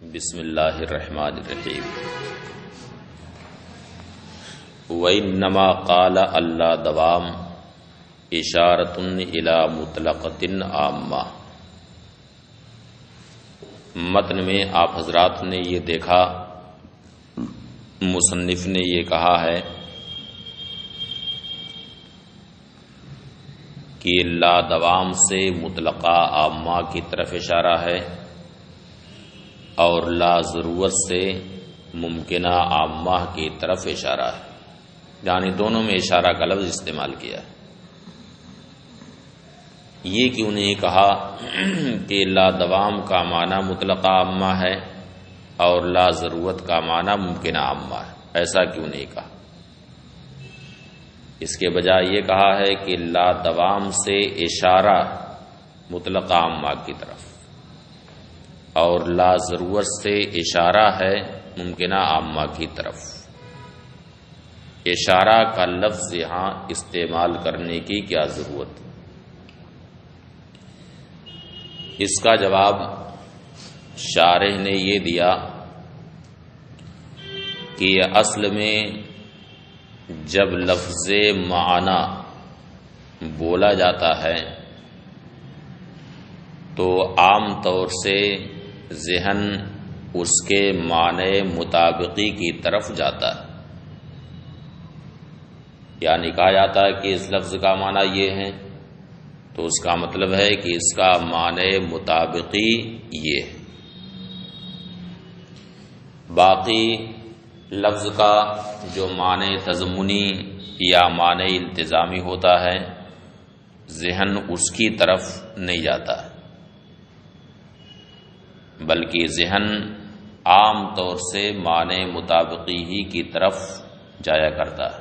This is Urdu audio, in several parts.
بسم اللہ الرحمن الرحیم وَإِنَّمَا قَالَ اللہ دوام اشارۃ الی مطلقۃ عامہ۔ متن میں آپ حضرات نے یہ دیکھا، مصنف نے یہ کہا ہے کہ لا دوام سے مطلقہ عامہ کی طرف اشارہ ہے اور لا ضرورت سے ممکنہ عامہ کی طرف اشارہ ہے، یعنی دونوں میں اشارہ کا لفظ استعمال کیا ہے۔ یہ کیوں نہیں کہا کہ لا دوام کا معنی مطلقہ عامہ ہے اور لا ضرورت کا معنی ممکنہ عامہ ہے؟ ایسا کیوں نہیں کہا؟ اس کے بجائے یہ کہا ہے کہ لا دوام سے اشارہ مطلقہ عامہ کی طرف اور لا ضرورت سے اشارہ ہے ممکنہ عامہ کی طرف۔ اشارہ کا لفظ یہاں استعمال کرنے کی کیا ضرورت؟ اس کا جواب شارح نے یہ دیا کہ اصل میں جب لفظ معنی بولا جاتا ہے تو عام طور سے ذہن اس کے معنی مطابقی کی طرف جاتا ہے، یعنی کہا جاتا ہے کہ اس لفظ کا معنی یہ ہے تو اس کا مطلب ہے کہ اس کا معنی مطابقی یہ ہے۔ باقی لفظ کا جو معنی تضمنی یا معنی التزامی ہوتا ہے ذہن اس کی طرف نہیں جاتا ہے، بلکہ ذہن عام طور سے معنی مطابقی ہی کی طرف جایا کرتا ہے۔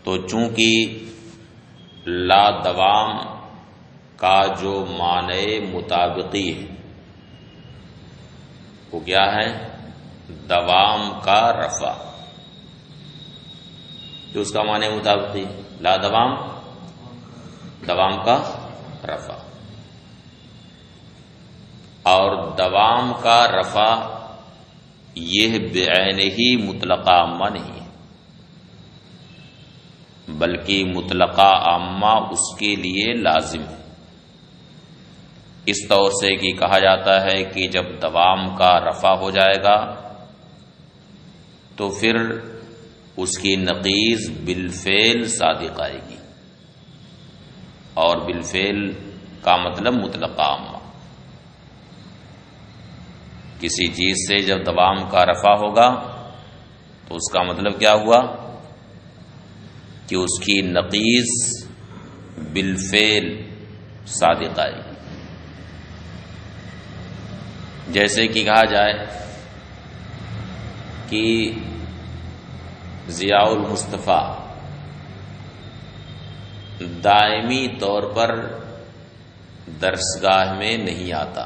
تو چونکہ لا دوام کا جو معنی مطابقی ہے وہ کیا ہے؟ دوام کا رفع، جو اس کا معنی مطابقی لا دوام، دوام کا رفع، اور دوام کا رفع یہ بعینہ ہی مطلقہ عامہ نہیں ہے، بلکہ مطلقہ عامہ اس کے لیے لازم ہے۔ اس طور سے کہ کہا جاتا ہے کہ جب دوام کا رفع ہو جائے گا تو پھر اس کی نقیض بالفعل صادق آئے گی، اور بالفعل کا مطلب مطلقہ عامہ۔ کسی چیز سے جب دوام کا رفع ہوگا تو اس کا مطلب کیا ہوا کہ اس کی نقیض بالفعل صادق آئے گی۔ جیسے کہ کہا جائے کہ ضیاء المصطفیٰ دائمی طور پر درسگاہ میں نہیں آتا،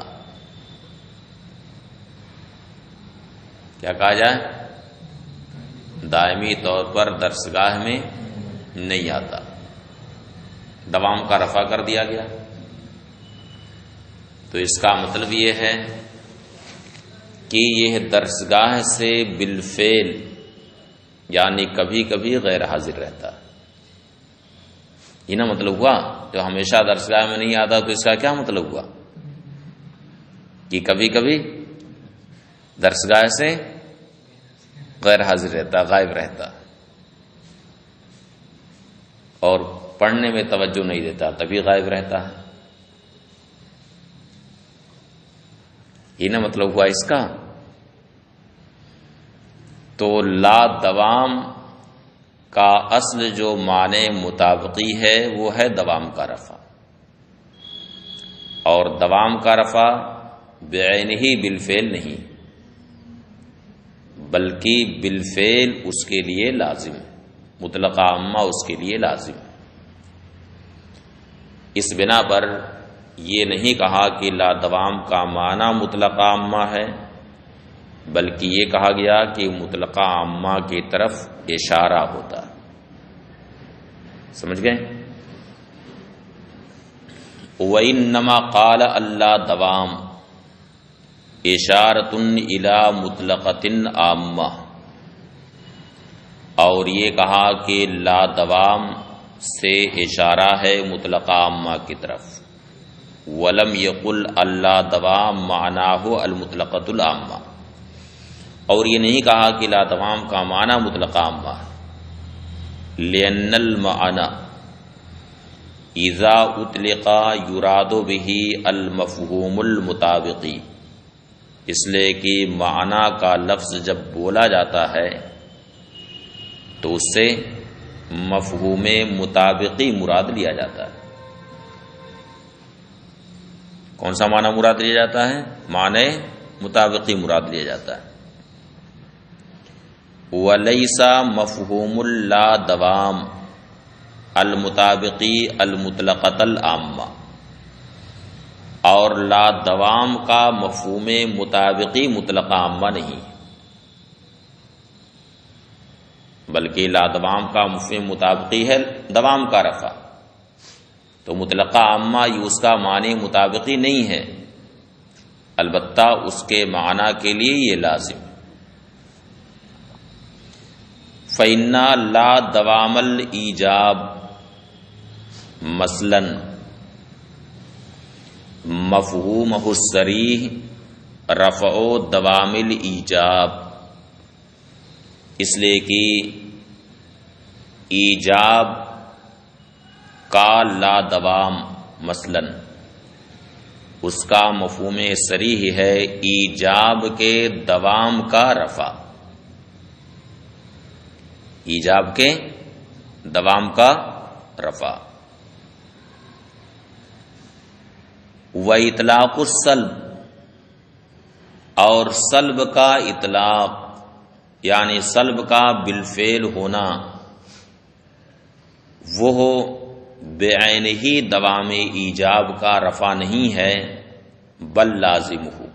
کیا کہا جائے؟ دائمی طور پر درسگاہ میں نہیں آتا، دوام کا رفع کر دیا گیا۔ تو اس کا مطلب یہ ہے کہ یہ درسگاہ سے بالفعل یعنی کبھی کبھی غیر حاضر رہتا ہے۔ یہ نہ مطلب ہوا جو ہمیشہ درسگاہ میں نہیں آتا، تو اس کا کیا مطلب ہوا کہ کبھی کبھی درسگاہ سے غیر حاضر رہتا، غائب رہتا اور پڑھنے میں توجہ نہیں دیتا، تبھی غائب رہتا ہے۔ یہ نہ مطلب ہوا اس کا۔ تو لا دوام کا اصل جو معنی مطابقی ہے وہ ہے دوام کا رفع، اور دوام کا رفع بعینہ ہی بالفعل نہیں بلکہ بالفعل اس کے لیے لازم ہے، مطلقہ عامہ اس کے لیے لازم ہے۔ اس بنا پر یہ نہیں کہا کہ لا دوام کا معنی مطلقہ عامہ ہے، بلکہ یہ کہا گیا کہ مطلقہ عامہ کی طرف اشارہ ہوتا ہے۔ سمجھ گئے؟ وَإِنَّمَا قَالَ اللہ دوام اشارۃ الی مطلقۃ عامہ، اور یہ کہا کہ لا دوام سے اشارہ ہے مطلقہ عامہ کی طرف. ولم یقل اللہ دوام معناہ المطلقۃ العامہ، اور یہ نہیں کہا کہ لا دوام کا معنی مطلقہ عامہ ہے. لأن المعنى اذا اطلق یراد به المفہوم المطابقی، اس لیے کہ معنی کا لفظ جب بولا جاتا ہے تو اس سے مفہوم مطابقی مراد لیا جاتا ہے. کون سا معنی مراد لیا جاتا ہے؟ معنی مطابقی مراد لیا جاتا ہے. وَلَيْسَ مَفْهُومُ اللا دوام المطابقی المطلقۃ العامہ، اور لا دوام کا مفہوم مطابقی مطلقہ عامہ نہیں، بلکہ لا دوام کا مفہوم مطابقی ہے دوام کا رفع. تو مطلقہ عامہ یہ اس کا معنی مطابقی نہیں ہے، البتہ اس کے معنی کے لیے یہ لازم. فَإِنَّ لَا دوام الْإِيجَاب مثلاً مفہومہ الصریح رفع دوام الایجاب، اس لیے کہ ایجاب کا لا دوام مثلاً اس کا مفہوم صریح ہے ایجاب کے دوام کا رفع، ایجاب کے دوام کا رفع. وَإِطْلَاقُ السَّلْبِ، اور سلب کا اطلاق یعنی سلب کا بالفعل ہونا، وہ بعینہ دوام ایجاب کا رفع نہیں ہے، بل لازم ہو،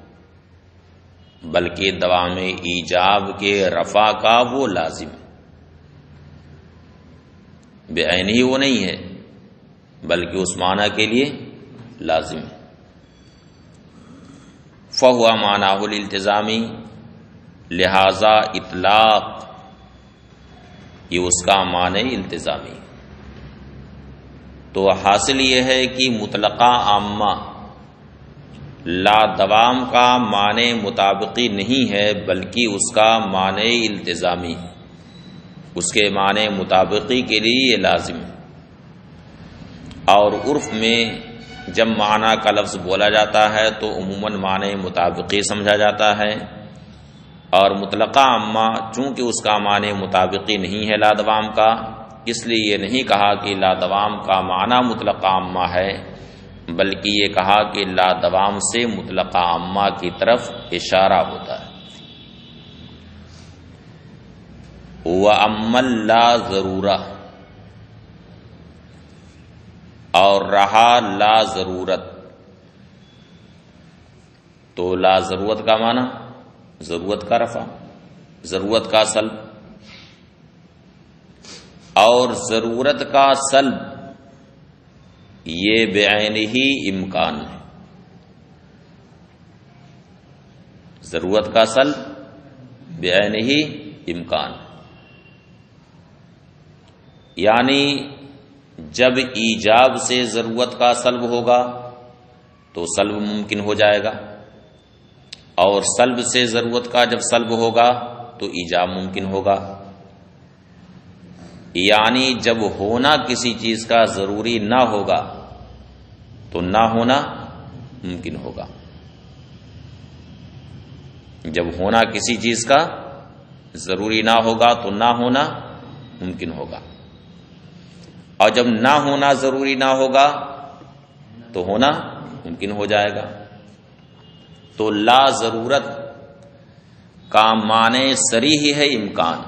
بلکہ دوام ایجاب کے رفع کا وہ لازم ہے. بعینہ وہ نہیں ہے بلکہ اس معنی کے لیے لازم ہے. فہو معناہ الالتزامی، لہذا اطلاق یہ اس کا معنی التزامی. تو حاصل یہ ہے کہ مطلقہ عامہ لا دوام کا معنی مطابقی نہیں ہے بلکہ اس کا معنی التزامی، اس کے معنی مطابقی کے لیے یہ لازم ہے. اور عرف میں جب معنی کا لفظ بولا جاتا ہے تو عموماً معنی مطابقی سمجھا جاتا ہے، اور مطلقہ عامہ چونکہ اس کا معنی مطابقی نہیں ہے لا دوام کا، اس لیے یہ نہیں کہا کہ لا دوام کا معنی مطلقہ عامہ ہے، بلکہ یہ کہا کہ لا دوام سے مطلقہ عامہ کی طرف اشارہ ہوتا ہے. وَأَمَّا لا ضرورہ، اور رہا لا ضرورت، تو لا ضرورت کا معنی ضرورت کا رفع، ضرورت کا سلب، اور ضرورت کا سلب یہ بعینہ امکان ہے. ضرورت کا سلب بعینہ امکان، یعنی جب ایجاب سے ضرورت کا سلب ہوگا تو سلب ممکن ہو جائے گا، اور سلب سے ضرورت کا جب سلب ہوگا تو ایجاب ممکن ہوگا. یعنی جب ہونا کسی چیز کا ضروری نہ ہوگا تو نہ ہونا ممکن ہوگا. جب ہونا کسی چیز کا ضروری نہ ہوگا تو نہ ہونا ممکن ہوگا، اور جب نہ ہونا ضروری نہ ہوگا تو ہونا ممکن ہو جائے گا. تو لا ضرورت کا معنی صریح ہے امکان،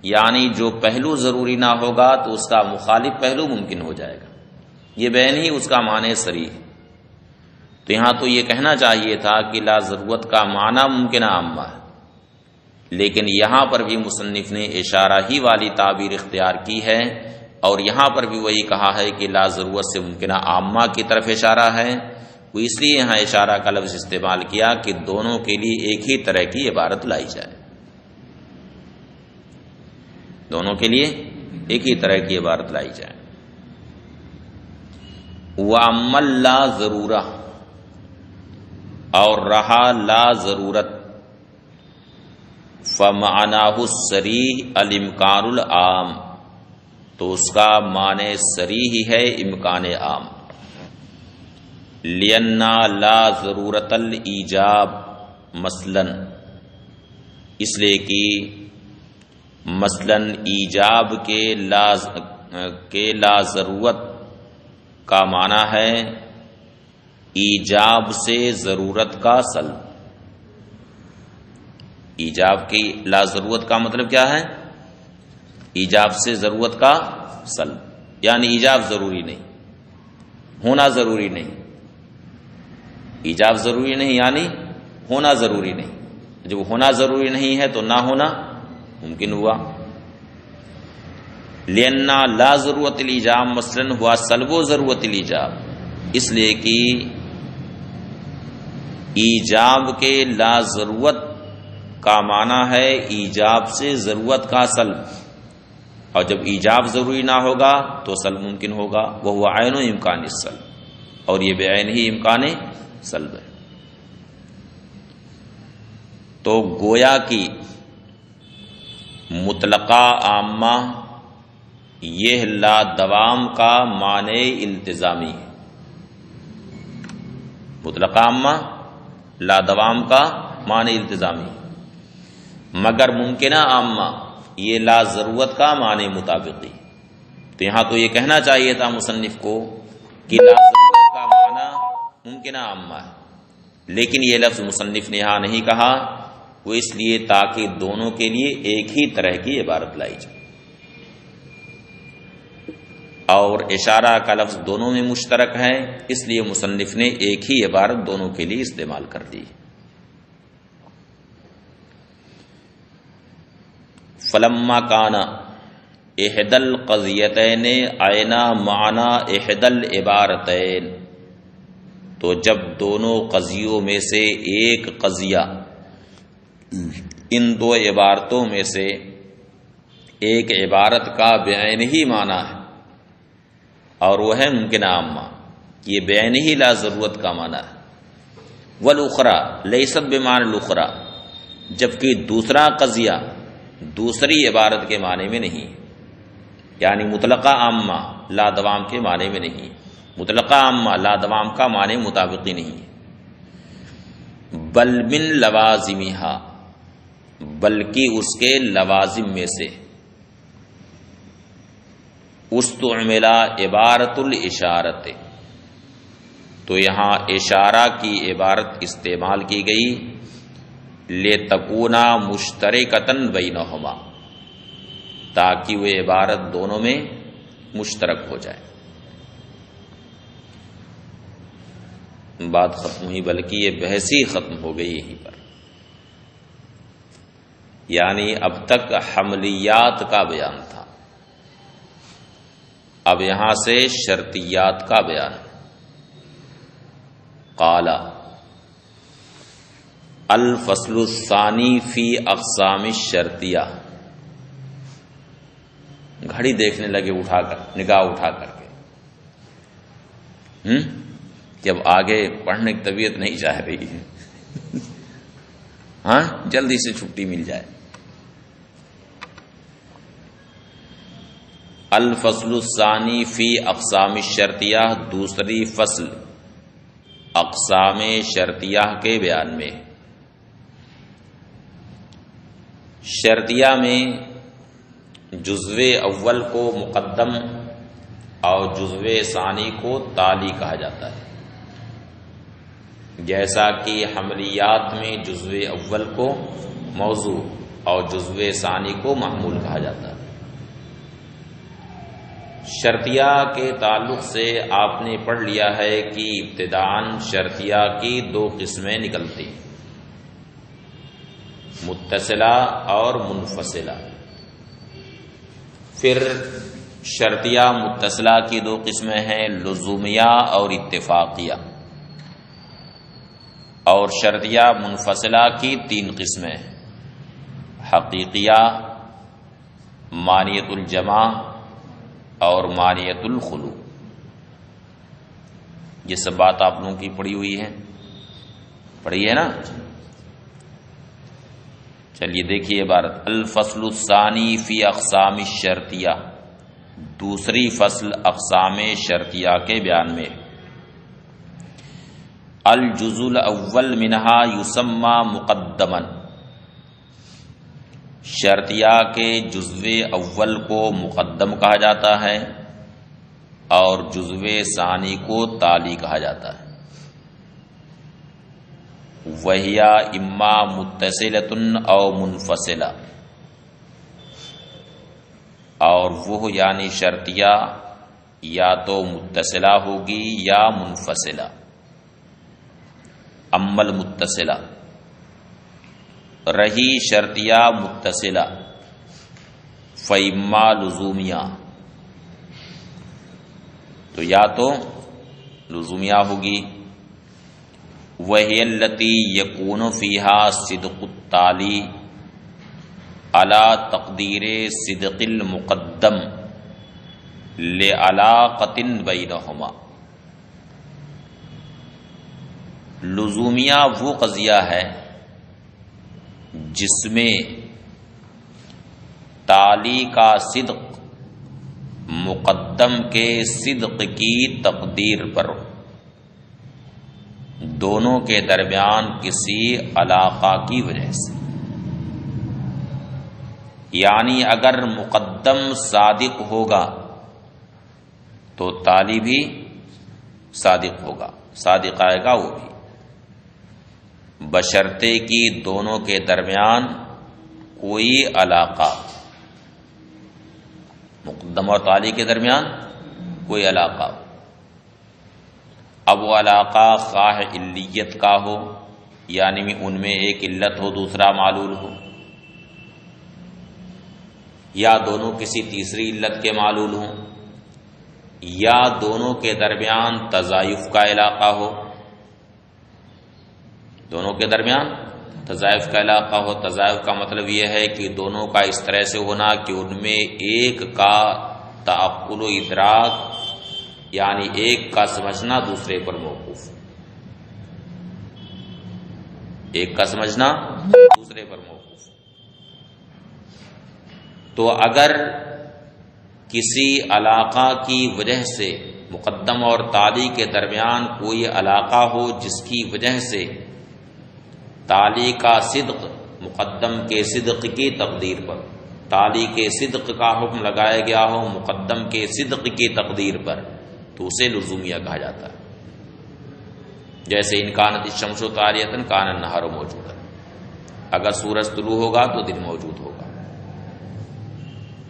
یعنی جو پہلو ضروری نہ ہوگا تو اس کا مخالف پہلو ممکن ہو جائے گا، یہ بین ہی اس کا معنی صریح. تو یہاں تو یہ کہنا چاہیے تھا کہ لا ضرورت کا معنی ممکنہ عامہ ہے، لیکن یہاں پر بھی مصنف نے اشارہ ہی والی تعبیر اختیار کی ہے، اور یہاں پر بھی وہی کہا ہے کہ لا ضرورت سے ممکنہ عامہ کی طرف اشارہ ہے. وہ اس لیے یہاں اشارہ کا لفظ استعمال کیا کہ دونوں کے لیے ایک ہی طرح کی عبارت لائی جائے، دونوں کے لیے ایک ہی طرح کی عبارت لائی جائے۔ وَأَمَّا لا ضرورہ، اور رہا لا ضرورت، فَمَعْنَاهُ الصَّرِيحُ الْإِمْكَانُ الْعَامُ، تو اس کا معنی صریح ہے امکان عام۔ لِأَنَّ لا ضرورت الایجاب مثلا، اس لیے کہ مثلا ایجاب کے لا ضرورت کا معنی ہے ایجاب سے ضرورت کا سلب۔ ایجاب کی لا ضرورت کا مطلب کیا ہے؟ ایجاب سے ضرورت کا سلب، یعنی ایجاب ضروری نہیں، ہونا ضروری نہیں۔ ایجاب ضروری نہیں یعنی ہونا ضروری نہیں، جب ہونا ضروری نہیں ہے تو نہ ہونا ممکن ہوا۔ لأن لا ضرورت الایجاب مثلا ہوا سلب و ضرورت الایجاب، اس لیے کہ ایجاب کے لا ضرورت کا معنی ہے ایجاب سے ضرورت کا سلب، اور جب ایجاب ضروری نہ ہوگا تو سلب ممکن ہوگا، وہ عین و امکان السلب، اور یہ بے عین ہی امکان سلب ہے۔ تو گویا کی مطلقہ عامہ یہ لا دوام کا معنی التزامی ہے، مطلقہ عامہ لا دوام کا معنی التزامی، مگر ممکنہ عامہ یہ لا ضرورت کا معنی مطابقی۔ تو یہاں تو یہ کہنا چاہیے تھا مصنف کو کہ لا ضرورت کا معنی ممکنہ عامہ ہے، لیکن یہ لفظ مصنف نے یہاں نہیں کہا، وہ اس لیے تاکہ دونوں کے لیے ایک ہی طرح کی عبارت لائی جائے، اور اشارہ کا لفظ دونوں میں مشترک ہے، اس لیے مصنف نے ایک ہی عبارت دونوں کے لیے استعمال کر دی۔ فلما کان احدى القضیتین عینا معنی احدى العبارتین، تو جب دونوں قضیوں میں سے ایک قضیہ ان دو عبارتوں میں سے ایک عبارت کا بعین ہی معنی ہے، اور وہ ہے ممکنہ عامہ، یہ بعین ہی لا ضرورت کا معنی ہے، والاخری لیست بمعنی الاخری، جبکہ دوسرا قضیہ دوسری عبارت کے معنی میں نہیں، یعنی مطلقہ عامہ لا دوام کے معنی میں نہیں، مطلقہ عامہ لا دوام کا معنی مطابقی نہیں ہے، بل من لوازمہا، بلکہ اس کے لوازم میں سے، استعملا عبارت الاشارت، تو یہاں اشارہ کی عبارت استعمال کی گئی، لتکونا مشترکتن بینہما، تاکہ وہ عبارت دونوں میں مشترک ہو جائے۔ بات ختم ہوئی، بلکہ یہ بحث ہی ختم ہو گئی یہیں پر، یعنی اب تک حملیات کا بیان تھا، اب یہاں سے شرطیات کا بیان ہے۔ قال الفصل الثانی فی اقسام الشرطیہ، گھڑی دیکھنے لگے اٹھا کر، نگاہ اٹھا کر کے، کہ اب آگے پڑھنے کی طبیعت نہیں چاہ رہی ہے، ہاں جلدی سے چھٹی مل جائے۔ الفصل الثانی فی اقسام الشرطیہ، دوسری فصل اقسام شرطیہ کے بیان میں۔ شرطیہ میں جزو اول کو مقدم اور جزو ثانی کو تالی کہا جاتا ہے، جیسا کہ حملیات میں جزو اول کو موضوع اور جزو ثانی کو محمول کہا جاتا ہے۔ شرطیہ کے تعلق سے آپ نے پڑھ لیا ہے کہ ابتداءً شرطیہ کی دو قسمیں نکلتی، متصلہ اور منفصلہ۔ پھر شرطیہ متصلہ کی دو قسمیں ہیں، لزومیہ اور اتفاقیہ۔ اور شرطیہ منفصلہ کی 3 قسمیں: حقیقیہ، مانیت الجمع اور مانیت الخلو. یہ سب بات آپ لوگوں کی پڑھی ہوئی ہے، پڑھی ہے نا؟ چلیے دیکھیے عبارت: الفصل الثانی فی اقسام الشرطیہ. دوسری فصل اقسام شرطیہ کے بیان میں. الجزء الاول منہا یسمى مقدما. شرطیہ کے جزو اول کو مقدم کہا جاتا ہے اور جزو ثانی کو تالی کہا جاتا ہے. وہی اما متصلۃ او منفصلہ. اور وہ یعنی شرطیہ یا تو متصلہ ہوگی یا منفصلہ. امل متصلہ، رہی شرطیہ متصلہ، فإما لزومیہ، تو یا تو لزومیہ ہوگی. وہی التی یکون فیہا صدق التالی علی تقدیر صدق المقدم لعلاقۃ بینہما. لزومیہ وہ قضیہ ہے جس میں تالی کا صدق مقدم کے صدق کی تقدیر پر دونوں کے درمیان کسی علاقہ کی وجہ سے. یعنی اگر مقدم صادق ہوگا تو تالی بھی صادق ہوگا، صادق آئے گا وہ بھی، بشرطے کی دونوں کے درمیان کوئی علاقہ، مقدم اور تالی کے درمیان کوئی علاقہ. اب وہ علاقہ خواہ علیت کا ہو، یعنی ان میں ایک علت ہو دوسرا معلول ہو، یا دونوں کسی تیسری علت کے معلول ہوں، یا دونوں کے درمیان تضائف کا علاقہ ہو. دونوں کے درمیان تضائف کا علاقہ ہو. تضائف کا مطلب یہ ہے کہ دونوں کا اس طرح سے ہونا کہ ان میں ایک کا تعقل و ادراک، یعنی ایک کا سمجھنا دوسرے پر موقوف، ایک کا سمجھنا دوسرے پر موقوف. تو اگر کسی علاقہ کی وجہ سے مقدم اور تالی کے درمیان کوئی علاقہ ہو جس کی وجہ سے تالی کا صدق مقدم کے صدق کی تقدیر پر، تالی کے صدق کا حکم لگایا گیا ہو مقدم کے صدق کی تقدیر پر، تو اسے لزومیہ کہا جاتا ہے. جیسے ان کانت الشمس طالیۃ کان النہار موجودا، اگر سورج طلوع ہوگا تو دن موجود ہوگا.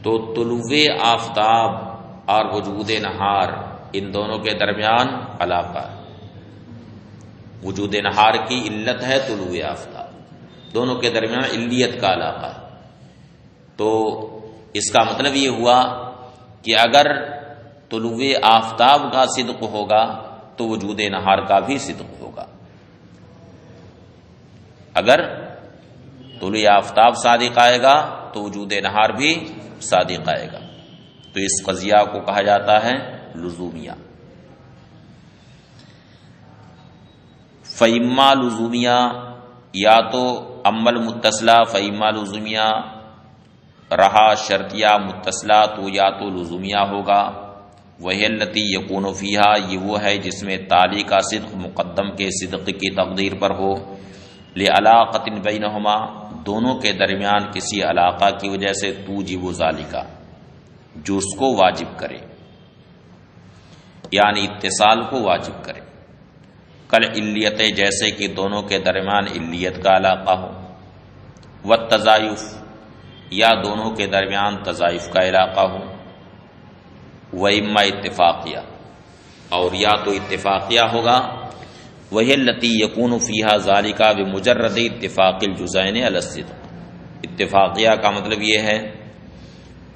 تو طلوع آفتاب اور وجود نہار، ان دونوں کے درمیان علاقہ ہے. وجود نہار کی علت ہے طلوع آفتاب، دونوں کے درمیان علیت کا علاقہ ہے. تو اس کا مطلب یہ ہوا کہ اگر طلوع آفتاب کا صدق ہوگا تو وجود نہار کا بھی صدق ہوگا. اگر طلوع آفتاب صادق آئے گا تو وجود نہار بھی صادق آئے گا. تو اس قضیہ کو کہا جاتا ہے لزومیہ. فإما لزومیہ، یا تو عمل متصلہ فإما لزومیہ، رہا شرطیہ متصلہ تو یا تو لزومیہ ہوگا. وہی التی یکون فیہا، یہ وہ ہے جس میں تالی کا صدق مقدم کے صدق کی تقدیر پر ہو. لعلاقۃ بینہما، دونوں کے درمیان کسی علاقہ کی وجہ سے توجب ذالک، جو اس کو واجب کرے، یعنی اتصال کو واجب کرے. کل علیت، جیسے کہ دونوں کے درمیان علیت کا علاقہ ہو. والتضائف، یا دونوں کے درمیان تضائف کا علاقہ ہو. وإما اتفاقیہ، اور یا تو اتفاقیہ ہوگا. وہی التی یکون فیہا ذالک بمجرد اتفاق الجزئین علی الصدق. اتفاقیہ کا مطلب یہ ہے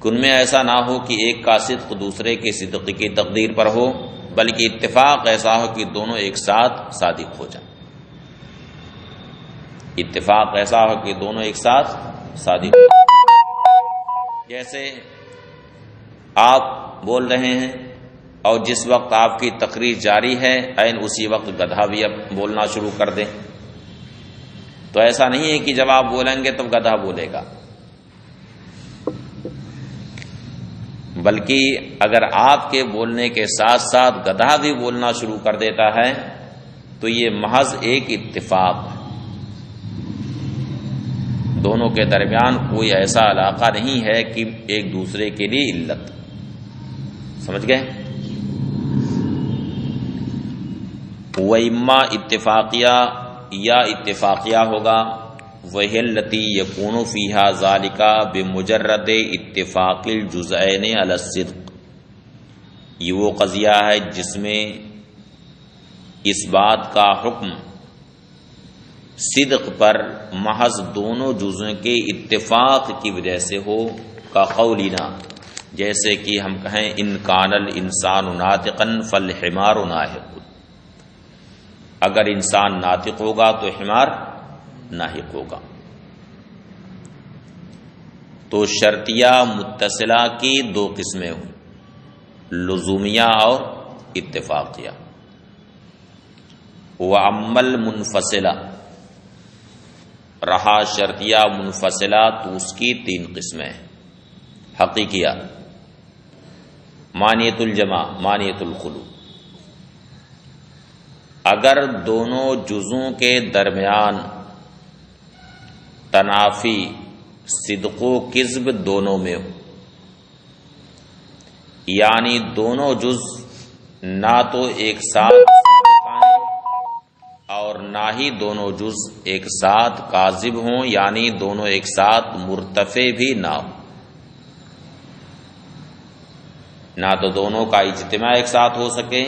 کہ ان میں ایسا نہ ہو کہ ایک کا صدق دوسرے کے صدق کی تقدیر پر ہو، بلکہ اتفاق ایسا ہو کہ دونوں ایک ساتھ صادق ہو جائیں. اتفاق ایسا ہو کہ دونوں ایک ساتھ صادق ہو. جیسے آپ بول رہے ہیں اور جس وقت آپ کی تقریر جاری ہے عین اسی وقت گدھا بھی اب بولنا شروع کر دیں، تو ایسا نہیں ہے کہ جب آپ بولیں گے تب گدھا بولے گا، بلکہ اگر آپ کے بولنے کے ساتھ ساتھ گدھا بھی بولنا شروع کر دیتا ہے تو یہ محض ایک اتفاق ہے. دونوں کے درمیان کوئی ایسا علاقہ نہیں ہے کہ ایک دوسرے کے لیے علت. سمجھ گئے؟ وَإِمَّا اتفاقیہ یا اتفاقیہ ہوگا، وَهِيَ الَّتِي يَكُونُ فِيهَا ذَلِكَ بِمُجَرَّدِ اتفاق الجزئین علی الصدق. یہ وہ قضیہ ہے جس میں اس بات کا حکم صدق پر محض دونوں جزوں کے اتفاق کی وجہ سے ہو، کا قولینا، جیسے کہ ہم کہیں ان کان الانسان ناطقا فالحمار ناحق، اگر انسان ناطق ہوگا تو حمار ناحق ہوگا. تو شرطیہ متصلہ کی دو قسمیں ہوئی، لزومیہ اور اتفاقیہ. وَأَمَّا الْمُنْفَصِلَةُ، رہا شرطیہ منفصلہ تو اس کی تین قسمیں ہیں. حقیقیہ، مانیت الجمع، مانیت الخلو. اگر دونوں جزوں کے درمیان تنافی صدق و کذب دونوں میں ہو، یعنی دونوں جز نہ تو ایک ساتھ صادق ہیں اور نہ ہی دونوں جز ایک ساتھ کاذب ہوں، یعنی دونوں ایک ساتھ مرتفع بھی نہ ہوں. نہ تو دونوں کا اجتماع ایک ساتھ ہو سکے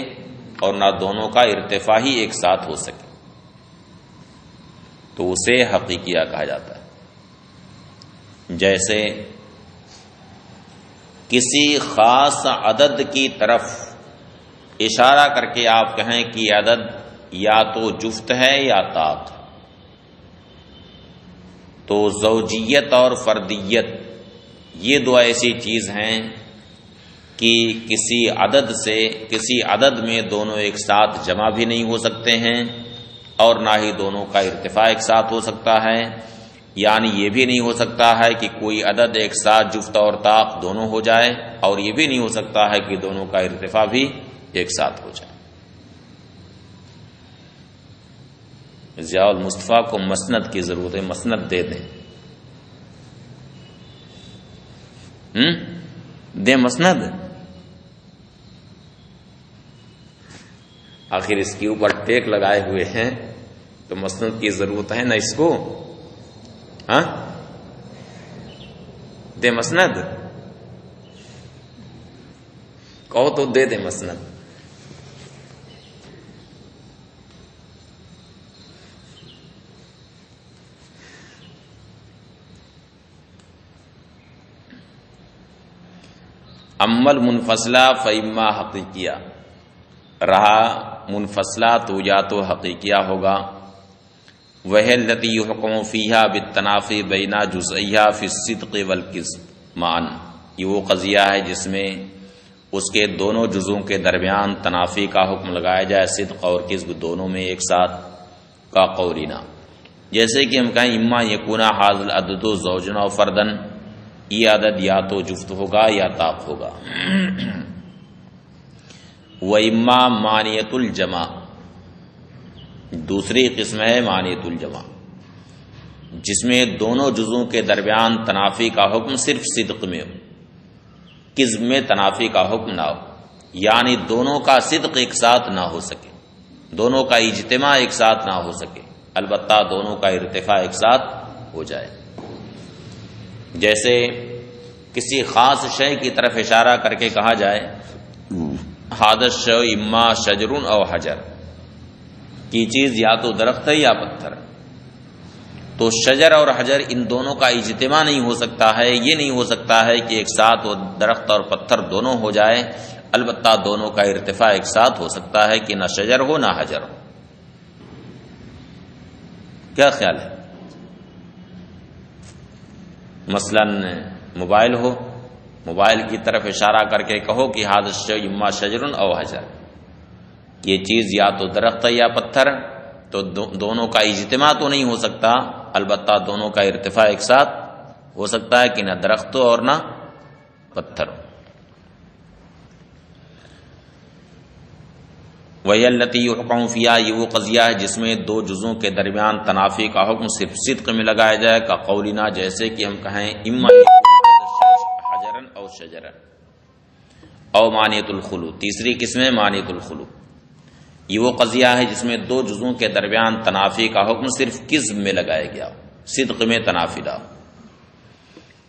اور نہ دونوں کا ارتفاع ہی ایک ساتھ ہو سکے، تو اسے حقیقیہ کہا جاتا ہے. جیسے کسی خاص عدد کی طرف اشارہ کر کے آپ کہیں کہ یہ عدد یا تو جفت ہے یا طاق، تو زوجیت اور فردیت یہ دو ایسی چیز ہیں کہ کسی عدد میں دونوں ایک ساتھ جمع بھی نہیں ہو سکتے ہیں اور نہ ہی دونوں کا ارتفاع ایک ساتھ ہو سکتا ہے. یعنی یہ بھی نہیں ہو سکتا ہے کہ کوئی عدد ایک ساتھ جفت اور طاق دونوں ہو جائے، اور یہ بھی نہیں ہو سکتا ہے کہ دونوں کا ارتفاع بھی ایک ساتھ ہو جائے. ضیاء المصطفیٰ کو مسند کی ضرورت ہے، مسند دے دیں. دیں مسند. آخر اس کے اوپر ٹیک لگائے ہوئے ہیں تو مسند کی ضرورت ہے نا اس کو. ہاں دے مسند، کہو تو دے دے مسند. امل منفصلہ فإما حقیقیہ، رہا منفصلہ تو یا تو حقیقیہ ہوگا. وَهِيَ الَّتِي يُحْكَمُ فِيهَا بِالتَّنَافِي بَيْنَ جُزْئِهَا فِي الصِّدْقِ وَالْكِذْبِ مَعًا. یہ وہ قضیہ ہے جس میں اس کے دونوں جزوں کے درمیان تنافی کا حکم لگایا جائے، صدق اور کذب دونوں میں ایک ساتھ، کا قولینا. جیسے کہ ہم کہیں اما یکون ھذا العدد زوجن و فردن، یہ عدد یا تو جفت ہوگا یا طاق ہوگا. وَإِمَّا مانیت الجمع، دوسری قسم ہے مانیت الجمع، جس میں دونوں جزوں کے درمیان تنافی کا حکم صرف صدق میں ہو، کذب میں تنافی کا حکم نہ ہو. یعنی دونوں کا صدق ایک ساتھ نہ ہو سکے، دونوں کا اجتماع ایک ساتھ نہ ہو سکے، البتہ دونوں کا ارتفاع ایک ساتھ ہو جائے. جیسے کسی خاص شے کی طرف اشارہ کر کے کہا جائے ھذا الشیء اما شجر او حجر، کی چیز یا تو درخت ہے یا پتھر، تو شجر اور حجر ان دونوں کا اجتماع نہیں ہو سکتا ہے. یہ نہیں ہو سکتا ہے کہ ایک ساتھ وہ درخت اور پتھر دونوں ہو جائے، البتہ دونوں کا ارتفاع ایک ساتھ ہو سکتا ہے کہ نہ شجر ہو نہ حجر ہو. کیا خیال ہے؟ مثلا موبائل ہو، موبائل کی طرف اشارہ کر کے کہو کہ ھذا الشیء اما شجر او حجر، یہ چیز یا تو درخت ہے یا پتھر، تو دونوں کا اجتماع تو نہیں ہو سکتا، البتہ دونوں کا ارتفاع ایک ساتھ ہو سکتا ہے کہ نہ درخت ہو اور نہ پتھر ہو۔ وہی التی یحکم فیہا، یہ وہ قضیہ ہے جس میں دو جزوں کے درمیان تنافی کا حکم صرف صدق میں لگایا جائے، کا قولنا، جیسے کہ ہم کہیں اما حجرن او شجرن، او مانیت الخلو، تیسری قسم ہے مانیت الخلو۔ یہ وہ قضیہ ہے جس میں دو جزوں کے درمیان تنافی کا حکم صرف قسم میں لگایا گیا، صدق میں تنافی نہ ہو،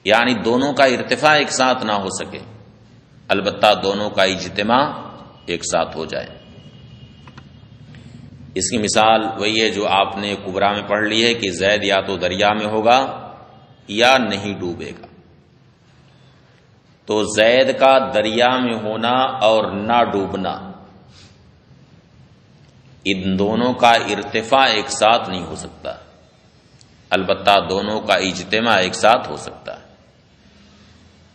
یعنی دونوں کا ارتفاع ایک ساتھ نہ ہو سکے، البتہ دونوں کا اجتماع ایک ساتھ ہو جائے۔ اس کی مثال وہی ہے جو آپ نے کبرا میں پڑھ لی ہے کہ زید یا تو دریا میں ہوگا یا نہیں ڈوبے گا، تو زید کا دریا میں ہونا اور نہ ڈوبنا، ان دونوں کا ارتفاع ایک ساتھ نہیں ہو سکتا، البتہ دونوں کا اجتماع ایک ساتھ ہو سکتا ہے،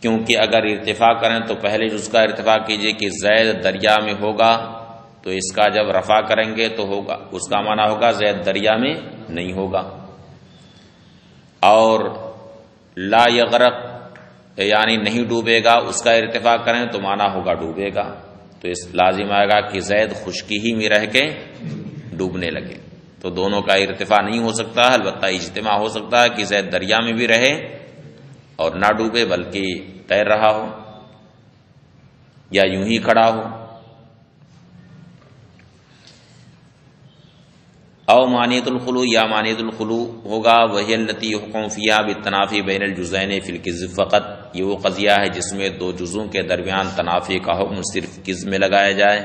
کیونکہ اگر ارتفاع کریں تو پہلے جز کا ارتفاع کیجئے کہ زید دریا میں ہوگا، تو اس کا جب رفع کریں گے تو ہوگا، اس کا معنی ہوگا زید دریا میں نہیں ہوگا، اور لا یغرق یعنی نہیں ڈوبے گا، اس کا ارتفاع کریں تو معنی ہوگا ڈوبے گا، تو اس لازم آئے گا کہ زید خشکی ہی میں رہ کے ڈوبنے لگے، تو دونوں کا ارتفاع نہیں ہو سکتا، البتہ اجتماع ہو سکتا ہے کہ زید دریا میں بھی رہے اور نہ ڈوبے بلکہ تیر رہا ہو یا یوں ہی کھڑا ہو۔ او مانیت الخلو، یا مانیت الخلو ہوگا وہی التی حکم فیہا بالتنافی بین الجزئین فی الکذب فقط، یہ وہ قضیہ ہے جس میں دو جزوں کے درمیان تنافی کا حکم صرف کذب میں لگایا جائے،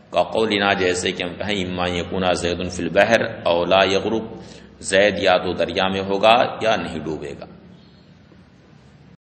کا قولنا، جیسے کہ ہم کہیں اما یکون زید فی البحر او لا یغرق، زید یا تو دریا میں ہوگا یا نہیں ڈوبے گا۔